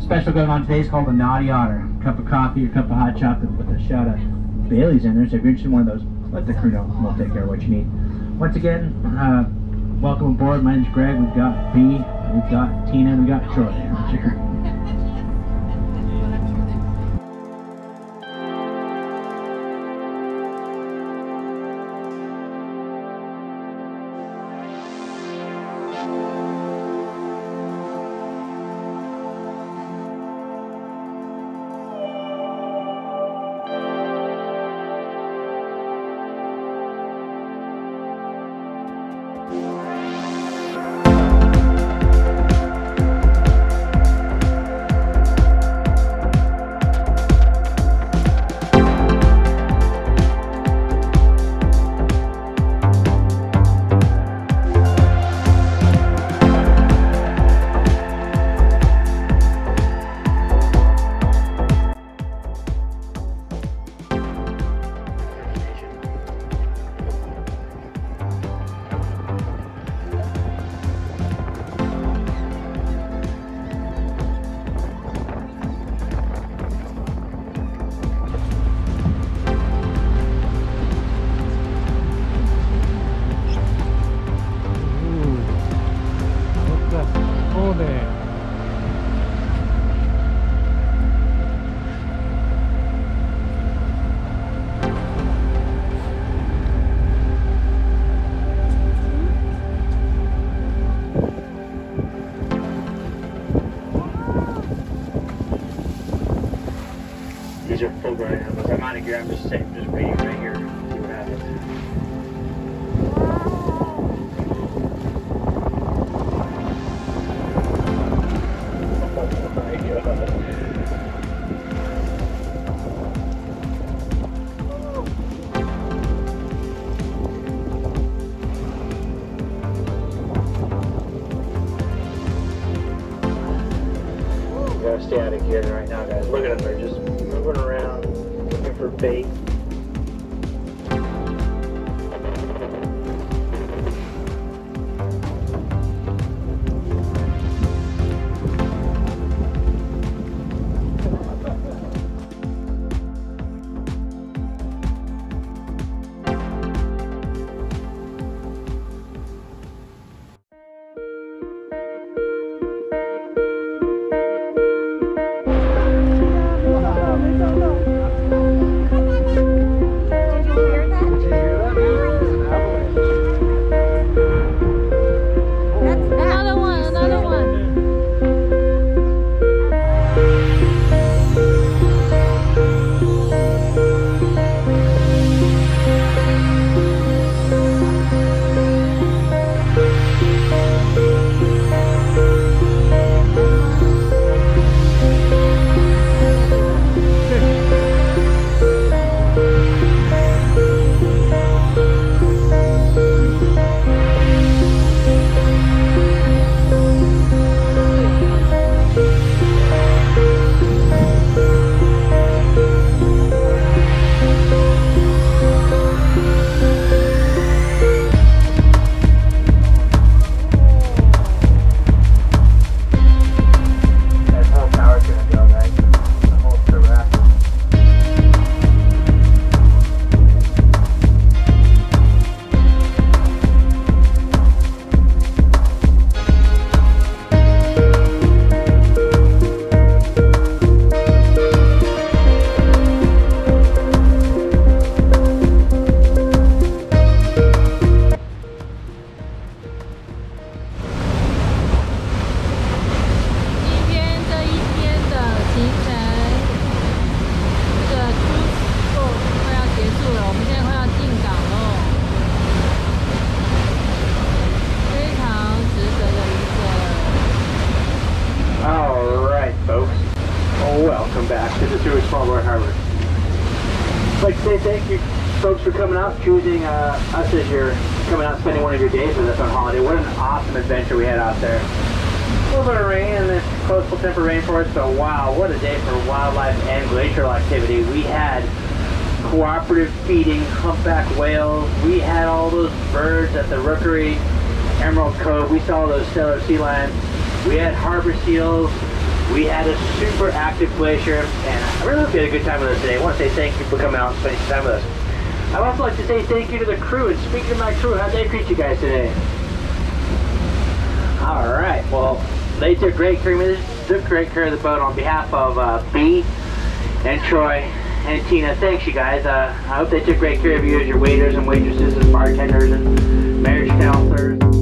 special going on today is called a Naughty Otter. Cup of coffee or cup of hot chocolate with a shot of Bailey's in there. So if you're interested in one of those, let the crew know. We'll take care of what you need. Once again, welcome aboard. My name's Greg. We've got B, we've got Tina, and we've got Troy. That's your crew. These are full grown animals. I'm out of here. I'm just waiting right here. See what happens. Oh my God. We gotta stay out of gear right now, guys. Look at them. They're just moving around, looking for bait. I'd like to say thank you folks for coming out, choosing us as your coming out, spending one of your days with us on holiday. What an awesome adventure we had out there. A little bit of rain in this coastal temperate rainforest, but wow, what a day for wildlife and glacial activity. We had cooperative feeding humpback whales. We had all those birds at the Rookery, Emerald Cove. We saw those stellar sea lions. We had harbor seals. We had a super active glacier, and I really hope you had a good time with us today. I want to say thank you for coming out and spending some time with us. I'd also like to say thank you to the crew, and speaking of my crew, how'd they treat you guys today? Alright, well, they took great care of me. They took great care of the boat. On behalf of B and Troy and Tina, thanks you guys. I hope they took great care of you as your waiters and waitresses and bartenders and marriage counselors.